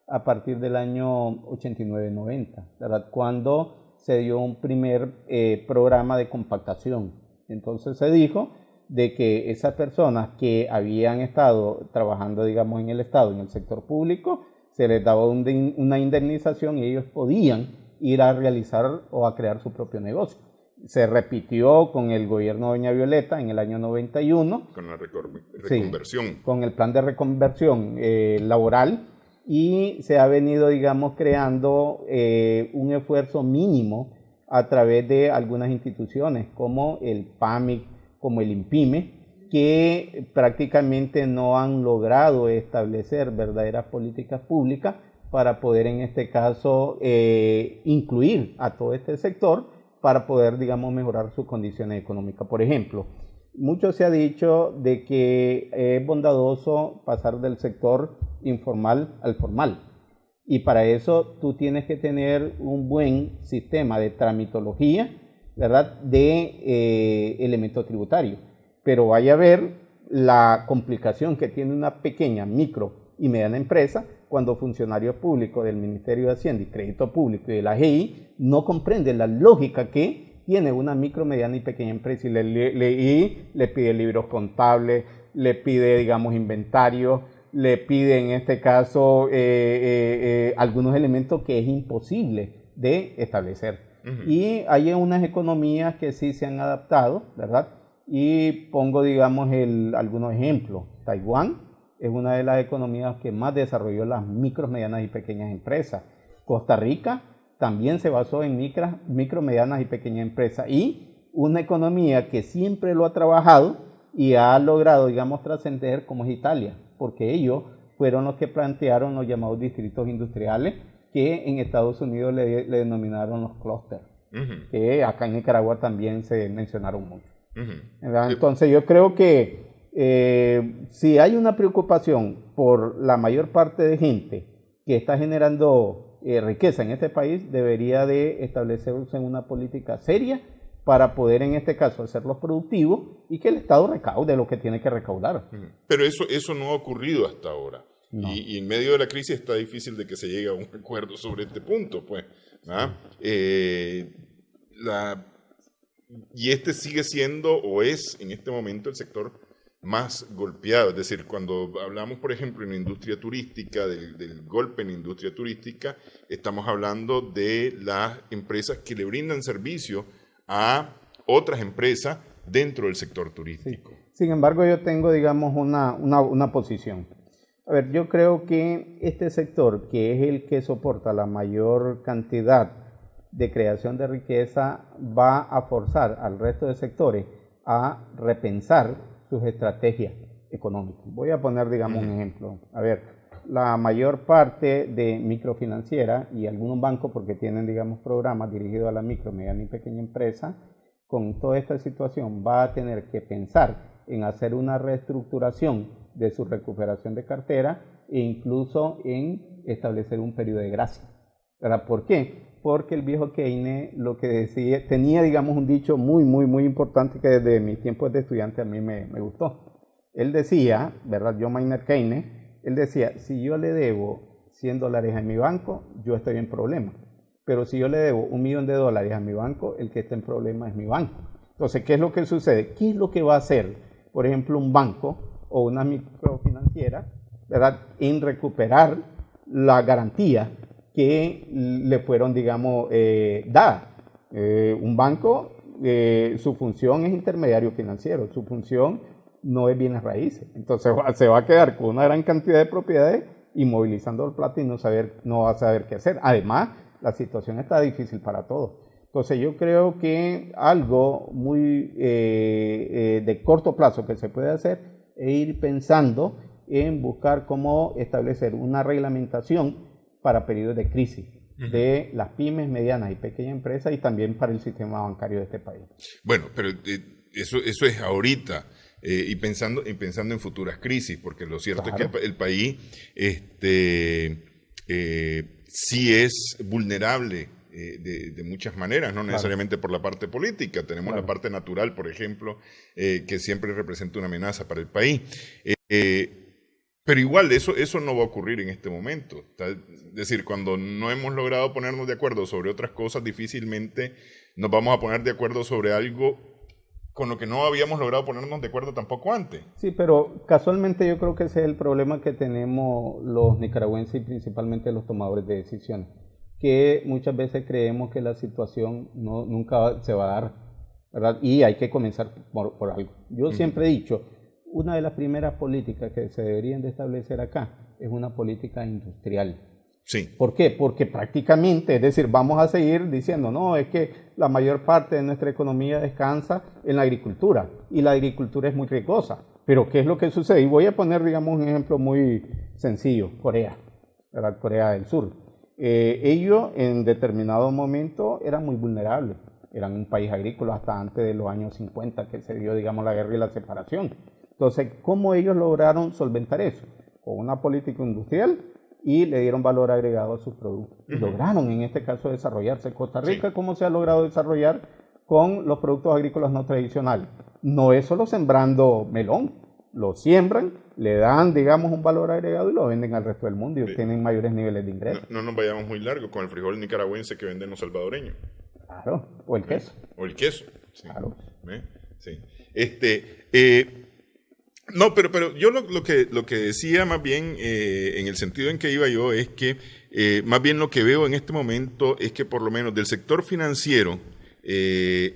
a partir del año 89-90, ¿verdad?, cuando se dio un primer programa de compactación. Entonces se dijo de que esas personas que habían estado trabajando, digamos, en el Estado, en el sector público, se les daba una indemnización y ellos podían ir a realizar o a crear su propio negocio. Se repitió con el gobierno de doña Violeta en el año 91. Con la reconversión. Sí, con el plan de reconversión laboral, y se ha venido, digamos, creando un esfuerzo mínimo a través de algunas instituciones como el PAMIC, como el INPIME, que prácticamente no han logrado establecer verdaderas políticas públicas para poder, en este caso, incluir a todo este sector para poder, digamos, mejorar sus condiciones económicas. Por ejemplo, mucho se ha dicho de que es bondadoso pasar del sector informal al formal, y para eso tú tienes que tener un buen sistema de tramitología, ¿verdad?, de elementos tributarios. Pero vaya a ver la complicación que tiene una pequeña, micro y mediana empresa cuando funcionarios públicos del Ministerio de Hacienda y Crédito Público y de la AGI no comprenden la lógica que tiene una micro, mediana y pequeña empresa, y le pide libros contables, le pide, digamos, inventario, le pide en este caso algunos elementos que es imposible de establecer. Uh-huh. Y hay unas economías que sí se han adaptado, ¿verdad? Y pongo, digamos, algunos ejemplos. Taiwán es una de las economías que más desarrolló las micro, medianas y pequeñas empresas. Costa Rica también se basó en micro, medianas y pequeñas empresas, y una economía que siempre lo ha trabajado y ha logrado, digamos, trascender, como es Italia, porque ellos fueron los que plantearon los llamados distritos industriales, que en Estados Unidos le denominaron los clústeres, uh-huh, que acá en Nicaragua también se mencionaron mucho. Uh-huh. Entonces yo creo que si hay una preocupación por la mayor parte de gente que está generando riqueza en este país, debería de establecerse una política seria para poder, en este caso, hacerlo productivo y que el Estado recaude lo que tiene que recaudar. Pero eso no ha ocurrido hasta ahora. No. Y en medio de la crisis está difícil de que se llegue a un acuerdo sobre este punto, pues. ¿Ah? Y este sigue siendo, o es en este momento, el sector más golpeado. Es decir, cuando hablamos, por ejemplo, en la industria turística, del golpe en la industria turística, estamos hablando de las empresas que le brindan servicio a otras empresas dentro del sector turístico. Sí. Sin embargo, yo tengo, digamos, una posición. A ver, yo creo que este sector, que es el que soporta la mayor cantidad de creación de riqueza, va a forzar al resto de sectores a repensar sus estrategias económicas. Voy a poner, digamos, un ejemplo. A ver, la mayor parte de microfinancieras y algunos bancos, porque tienen, digamos, programas dirigidos a la micro, mediana y pequeña empresa, con toda esta situación va a tener que pensar en hacer una reestructuración de su recuperación de cartera e incluso en establecer un periodo de gracia. ¿Verdad? ¿Por qué? Porque el viejo Keynes lo que decía, tenía, digamos, un dicho muy importante que desde mis tiempos de estudiante a mí me gustó. Él decía, ¿verdad? John Maynard Keynes, él decía, si yo le debo $100 a mi banco, yo estoy en problema. Pero si yo le debo $1.000.000 a mi banco, el que está en problema es mi banco. Entonces, ¿qué es lo que sucede? ¿Qué es lo que va a hacer, por ejemplo, un banco o una microfinanciera, ¿verdad?, en recuperar la garantía que le fueron, digamos, dadas? Un banco, su función es intermediario financiero, su función no es bienes raíces. Entonces se va a quedar con una gran cantidad de propiedades inmovilizando el plata y no va a saber qué hacer. Además, la situación está difícil para todos. Entonces yo creo que algo muy de corto plazo que se puede hacer es ir pensando en buscar cómo establecer una reglamentación para periodos de crisis de las pymes, medianas y pequeñas empresas, y también para el sistema bancario de este país. Bueno, pero eso es ahorita, y pensando en futuras crisis, porque lo cierto es que el país sí es vulnerable de muchas maneras, no necesariamente por la parte política. Tenemos la parte natural, por ejemplo, que siempre representa una amenaza para el país. Pero igual eso no va a ocurrir en este momento. Es decir, cuando no hemos logrado ponernos de acuerdo sobre otras cosas, difícilmente nos vamos a poner de acuerdo sobre algo con lo que no habíamos logrado ponernos de acuerdo tampoco antes. Sí, pero casualmente yo creo que ese es el problema que tenemos los nicaragüenses y principalmente los tomadores de decisiones, que muchas veces creemos que la situación nunca se va a dar, ¿verdad? Y hay que comenzar por algo. Yo siempre he dicho, una de las primeras políticas que se deberían de establecer acá es una política industrial. Sí. ¿Por qué? Porque prácticamente, es decir, vamos a seguir diciendo, no, es que la mayor parte de nuestra economía descansa en la agricultura y la agricultura es muy riesgosa. Pero ¿qué es lo que sucede? Y voy a poner, digamos, un ejemplo muy sencillo, Corea, ¿verdad? Corea del Sur. Ellos en determinado momento eran muy vulnerables, eran un país agrícola hasta antes de los años 50 que se dio, digamos, la guerra y la separación. Entonces, ¿cómo ellos lograron solventar eso? Con una política industrial y le dieron valor agregado a sus productos. Y lograron en este caso desarrollarse. Costa Rica, ¿cómo se ha logrado desarrollar con los productos agrícolas no tradicionales? No es solo sembrando melón, lo siembran, le dan, digamos, un valor agregado y lo venden al resto del mundo y obtienen mayores niveles de ingresos. No nos vayamos muy largo con el frijol nicaragüense que venden los salvadoreños. Claro, o el queso. O el queso. Sí. Claro. Sí. No, pero yo lo que decía más bien, en el sentido en que iba yo, es que más bien lo que veo en este momento es que por lo menos del sector financiero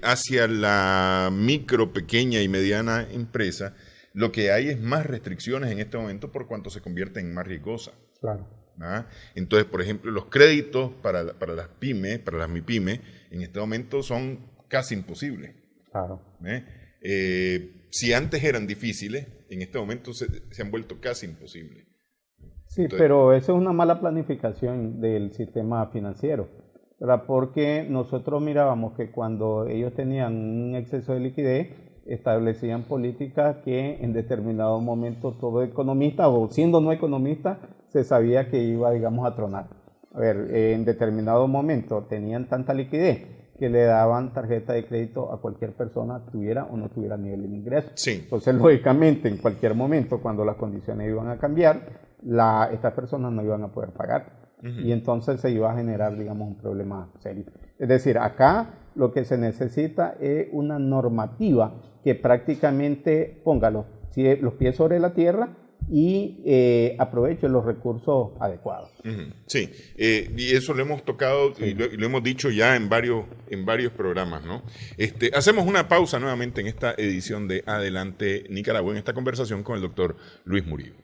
hacia la micro, pequeña y mediana empresa, lo que hay es más restricciones en este momento por cuanto se convierte en más riesgosa. Claro. ¿Ah? Entonces, por ejemplo, los créditos para las pymes, para las MIPYME, en este momento son casi imposibles. Claro. Si antes eran difíciles, en este momento se han vuelto casi imposibles. Sí, entonces, pero eso es una mala planificación del sistema financiero, ¿verdad? Porque nosotros mirábamos que cuando ellos tenían un exceso de liquidez, establecían políticas que en determinado momento todo economista, o siendo no economista, se sabía que iba, digamos, a tronar. A ver, en determinado momento tenían tanta liquidez que le daban tarjeta de crédito a cualquier persona, tuviera o no tuviera nivel de ingreso. Sí. Entonces, lógicamente, en cualquier momento, cuando las condiciones iban a cambiar, estas personas no iban a poder pagar. Y entonces se iba a generar, digamos, un problema serio. Es decir, acá lo que se necesita es una normativa que prácticamente ponga los pies sobre la tierra y aproveche los recursos adecuados. Sí, y eso lo hemos tocado y lo hemos dicho ya en varios programas, ¿no? Hacemos una pausa nuevamente en esta edición de Adelante Nicaragua, en esta conversación con el doctor Luis Murillo.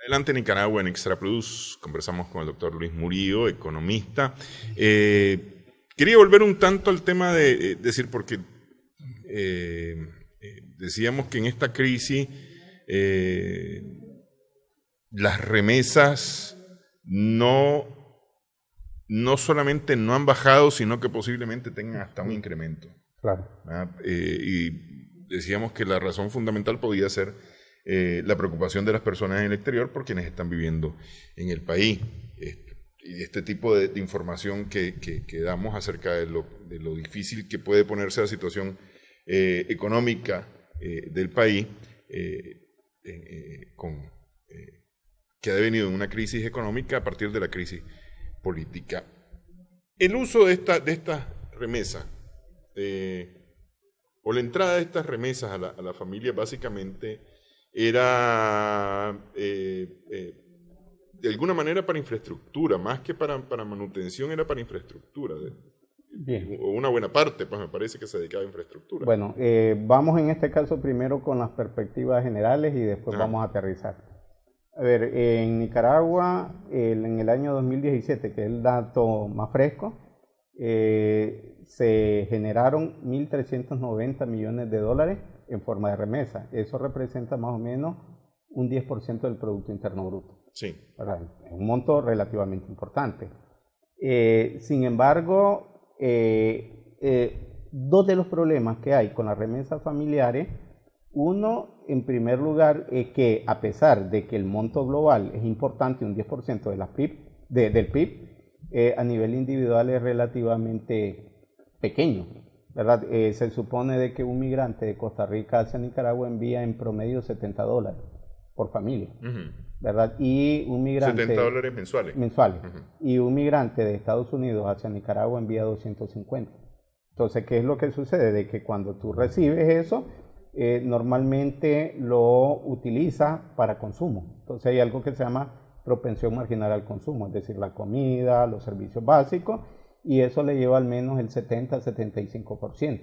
Adelante Nicaragua en Extra Plus, conversamos con el doctor Luis Murillo, economista. Quería volver un tanto al tema de decir, porque decíamos que en esta crisis las remesas no solamente no han bajado, sino que posiblemente tengan hasta un incremento. Claro. Y decíamos que la razón fundamental podía ser la preocupación de las personas en el exterior por quienes están viviendo en el país. Y este tipo de información que damos acerca de lo difícil que puede ponerse la situación económica del país, que ha devenido en una crisis económica a partir de la crisis política. El uso de estas remesas, o la entrada de estas remesas a la familia, básicamente era de alguna manera para infraestructura, más que para manutención, era para infraestructura. Bien. O una buena parte, pues me parece que se dedicaba a infraestructura. Bueno, vamos en este caso primero con las perspectivas generales y después vamos a aterrizar. A ver, en Nicaragua, en el año 2017, que es el dato más fresco, se generaron 1.390 millones de dólares en forma de remesa. Eso representa más o menos un 10% del Producto Interno Bruto. Sí. Es un monto relativamente importante. Sin embargo, dos de los problemas que hay con las remesas familiares, uno, en primer lugar, es que a pesar de que el monto global es importante, un 10% de la PIB, del PIB, a nivel individual es relativamente pequeño. ¿verdad? Se supone de que un migrante de Costa Rica hacia Nicaragua envía en promedio $70 por familia, ¿verdad? Y un migrante... $70 mensuales. Mensuales. Y un migrante de Estados Unidos hacia Nicaragua envía 250. Entonces, ¿qué es lo que sucede? De que cuando tú recibes eso, normalmente lo utiliza para consumo. Entonces hay algo que se llama propensión marginal al consumo, es decir, la comida, los servicios básicos, y eso le lleva al menos el 70-75%.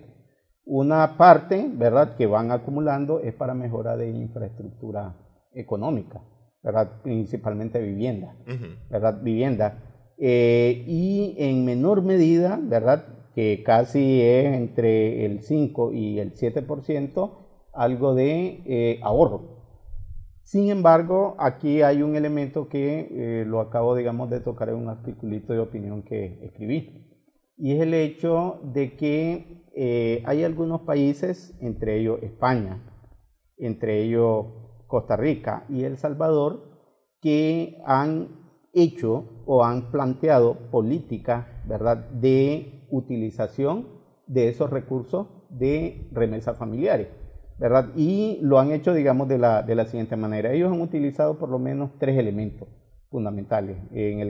Una parte, ¿verdad?, que van acumulando es para mejora de infraestructura económica, ¿verdad?, principalmente vivienda, ¿verdad?, vivienda. Y en menor medida, ¿verdad?, que casi es entre el 5 y el 7%, algo de ahorro. Sin embargo, aquí hay un elemento que lo acabo, digamos, de tocar en un articulito de opinión que escribí, y es el hecho de que hay algunos países, entre ellos España, entre ellos Costa Rica y El Salvador, que han hecho o han planteado políticas, ¿verdad?, de utilización de esos recursos de remesas familiares, ¿verdad? Y lo han hecho, digamos, de la siguiente manera. Ellos han utilizado por lo menos 3 elementos fundamentales.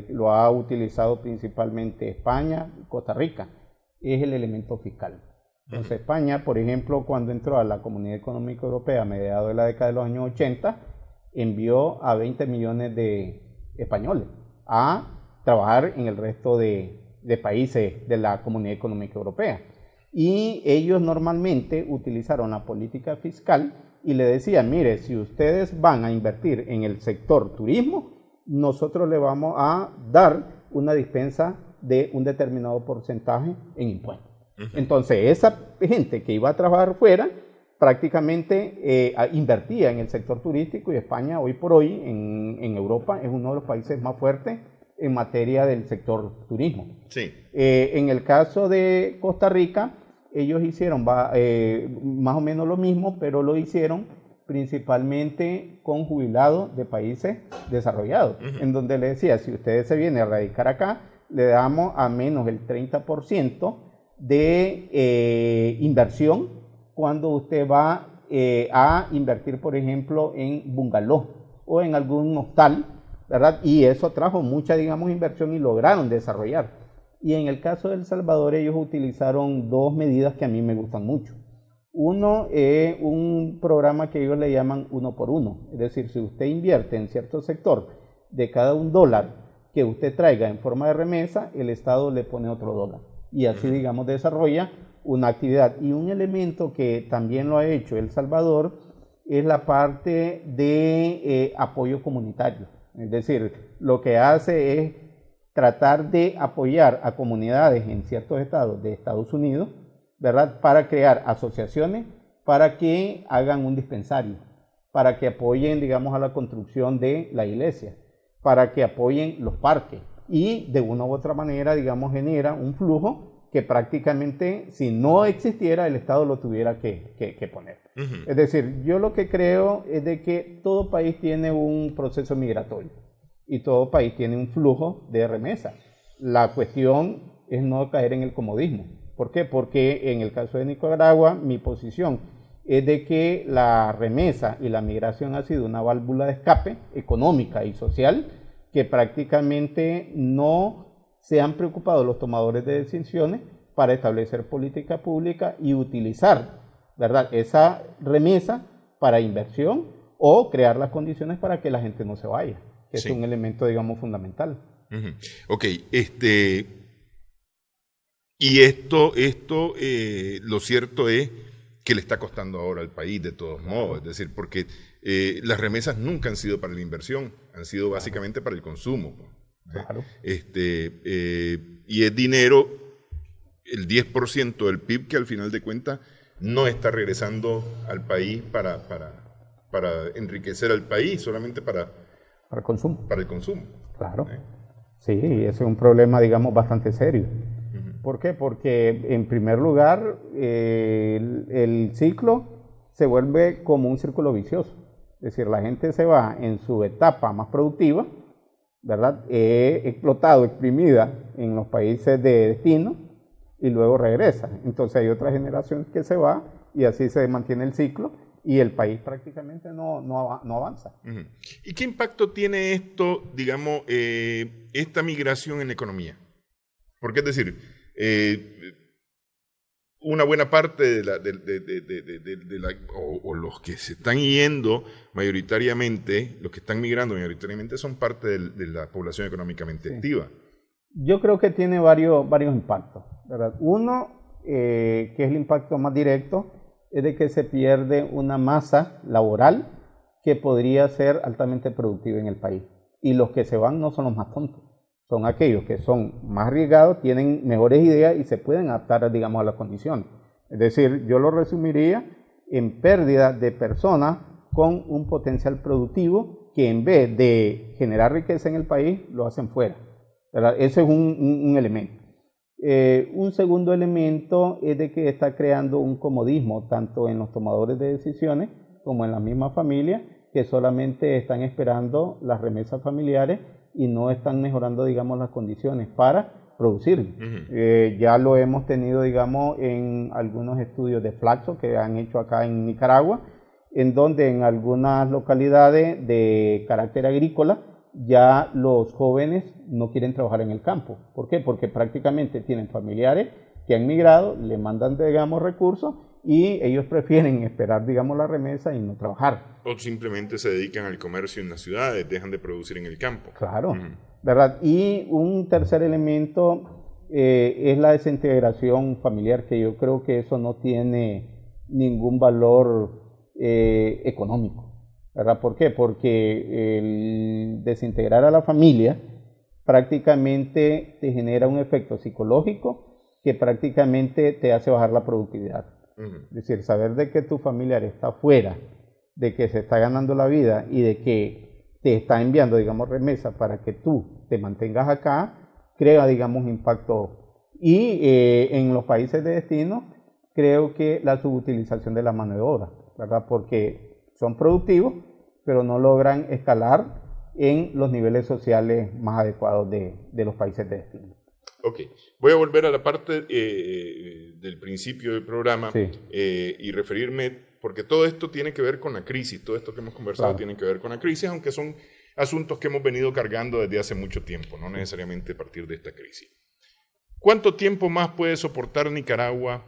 Lo ha utilizado principalmente España y Costa Rica. Es el elemento fiscal. Entonces, España, por ejemplo, cuando entró a la Comunidad Económica Europea a mediados de la década de los años 80, envió a 20 millones de españoles a trabajar en el resto de países de la Comunidad Económica Europea. Y ellos normalmente utilizaron la política fiscal y le decían, mire, si ustedes van a invertir en el sector turismo, nosotros le vamos a dar una dispensa de un determinado porcentaje en impuestos. Entonces, esa gente que iba a trabajar fuera prácticamente invertía en el sector turístico, y España hoy por hoy en Europa es uno de los países más fuertes en materia del sector turismo. Sí. En el caso de Costa Rica, ellos hicieron más o menos lo mismo, pero lo hicieron principalmente con jubilados de países desarrollados, en donde le decía, si ustedes se vienen a radicar acá, le damos a menos el 30% de inversión cuando usted va a invertir, por ejemplo, en bungalow o en algún hostal, ¿verdad? Y eso trajo mucha, digamos, inversión y lograron desarrollar. Y en el caso de El Salvador, ellos utilizaron 2 medidas que a mí me gustan mucho. Uno es un programa que ellos le llaman 1 por 1. Es decir, si usted invierte en cierto sector, de cada $1 que usted traiga en forma de remesa, el Estado le pone otro $1. Y así, digamos, desarrolla una actividad. Y un elemento que también lo ha hecho El Salvador es la parte de apoyo comunitario. Es decir, lo que hace es tratar de apoyar a comunidades en ciertos estados de Estados Unidos, ¿verdad?, para crear asociaciones para que hagan un dispensario, para que apoyen, digamos, a la construcción de la iglesia, para que apoyen los parques, y de una u otra manera, digamos, genera un flujo que prácticamente, si no existiera, el Estado lo tuviera que poner. Es decir, yo lo que creo es de que todo país tiene un proceso migratorio y todo país tiene un flujo de remesa. La cuestión es no caer en el comodismo. ¿Por qué? Porque en el caso de Nicaragua, mi posición es de que la remesa y la migración ha sido una válvula de escape económica y social que prácticamente no se han preocupado los tomadores de decisiones para establecer política pública y utilizar, ¿verdad?, esa remesa para inversión o crear las condiciones para que la gente no se vaya, que es un elemento, digamos, fundamental. Ok, y esto lo cierto es que le está costando ahora al país de todos modos, es decir, porque las remesas nunca han sido para la inversión, han sido básicamente para el consumo. Claro. Y es dinero, el 10% del PIB, que al final de cuentas no está regresando al país para enriquecer al país, solamente para el consumo. Para el consumo. Claro. Sí, ese es un problema, digamos, bastante serio. ¿Por qué? Porque, en primer lugar, el ciclo se vuelve como un círculo vicioso. Es decir, la gente se va en su etapa más productiva, ¿verdad? Explotado, exprimida en los países de destino, y luego regresa. Entonces hay otra generación que se va y así se mantiene el ciclo y el país prácticamente no avanza. Uh-huh. ¿Y qué impacto tiene esto, digamos, esta migración en la economía? Porque es decir, una buena parte o los que se están yendo mayoritariamente, los que están migrando mayoritariamente son parte de la población económicamente activa. Yo creo que tiene varios impactos, ¿verdad? Uno, que es el impacto más directo, es de que se pierde una masa laboral que podría ser altamente productiva en el país. Y los que se van no son los más tontos, son aquellos que son más arriesgados, tienen mejores ideas y se pueden adaptar, digamos, a las condiciones. Es decir, yo lo resumiría en pérdida de personas con un potencial productivo que en vez de generar riqueza en el país, lo hacen fuera, ¿verdad? Ese es un elemento. Un segundo elemento es de que está creando un comodismo tanto en los tomadores de decisiones como en la misma familia, que solamente están esperando las remesas familiares y no están mejorando, digamos, las condiciones para producir. Uh-huh. Ya lo hemos tenido, digamos, en algunos estudios de Flaxo que han hecho acá en Nicaragua, en donde en algunas localidades de carácter agrícola ya los jóvenes no quieren trabajar en el campo. ¿Por qué? Porque prácticamente tienen familiares que han migrado, le mandan, digamos, recursos y ellos prefieren esperar, digamos, la remesa y no trabajar. O simplemente se dedican al comercio en las ciudades, dejan de producir en el campo. Claro, ¿verdad? Y un tercer elemento es la desintegración familiar, que yo creo que eso no tiene ningún valor económico. ¿Verdad? ¿Por qué? Porque el desintegrar a la familia prácticamente te genera un efecto psicológico que prácticamente te hace bajar la productividad. Uh-huh. Es decir, saber de que tu familiar está afuera, de que se está ganando la vida y de que te está enviando, digamos, remesa para que tú te mantengas acá, crea, digamos, impacto. Y en los países de destino, creo que la subutilización de la mano de obra, ¿verdad? Porque son productivos, pero no logran escalar en los niveles sociales más adecuados de los países de destino. Ok, voy a volver a la parte del principio del programa, sí. Y referirme, porque todo esto tiene que ver con la crisis, todo esto que hemos conversado, claro, tiene que ver con la crisis, aunque son asuntos que hemos venido cargando desde hace mucho tiempo, no necesariamente a partir de esta crisis. ¿Cuánto tiempo más puede soportar Nicaragua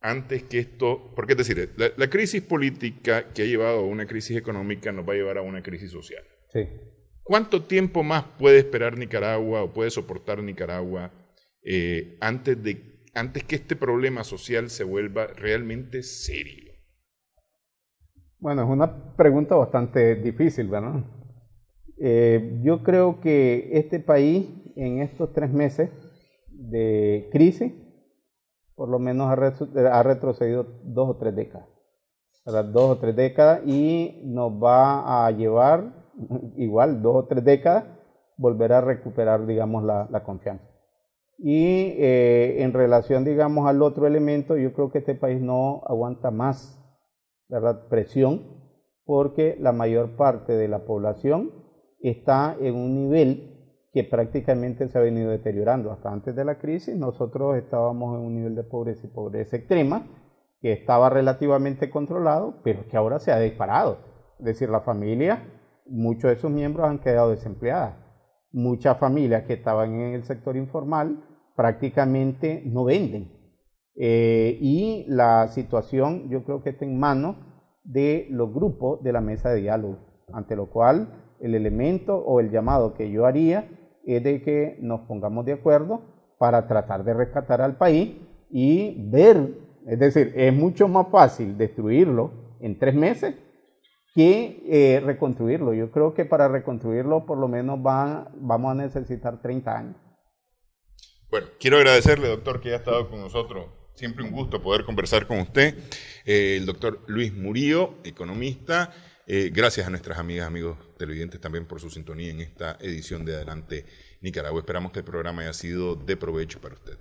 antes que esto? Porque es decir, la crisis política que ha llevado a una crisis económica nos va a llevar a una crisis social. Sí. ¿Cuánto tiempo más puede esperar Nicaragua o puede soportar Nicaragua antes que este problema social se vuelva realmente serio? Bueno, es una pregunta bastante difícil, ¿verdad? Yo creo que este país en estos 3 meses de crisis por lo menos ha retrocedido 2 o 3 décadas, ¿verdad? 2 o 3 décadas, y nos va a llevar igual 2 o 3 décadas volver a recuperar, digamos, la confianza. Y en relación, digamos, al otro elemento, yo creo que este país no aguanta más, ¿verdad?, presión, porque la mayor parte de la población está en un nivel que prácticamente se ha venido deteriorando. Hasta antes de la crisis nosotros estábamos en un nivel de pobreza y pobreza extrema que estaba relativamente controlado, pero que ahora se ha disparado. Es decir, la familia, muchos de sus miembros han quedado desempleadas. Muchas familias que estaban en el sector informal prácticamente no venden. Y la situación yo creo que está en manos de los grupos de la mesa de diálogo, ante lo cual el elemento o el llamado que yo haría es de que nos pongamos de acuerdo para tratar de rescatar al país y ver, es decir, es mucho más fácil destruirlo en 3 meses que reconstruirlo. Yo creo que para reconstruirlo por lo menos vamos a necesitar 30 años. Bueno, quiero agradecerle, doctor, que haya estado con nosotros. Siempre un gusto poder conversar con usted. El doctor Luis Murillo, economista. Gracias a nuestras amigas, amigos televidentes también por su sintonía en esta edición de Adelante Nicaragua. Esperamos que el programa haya sido de provecho para usted.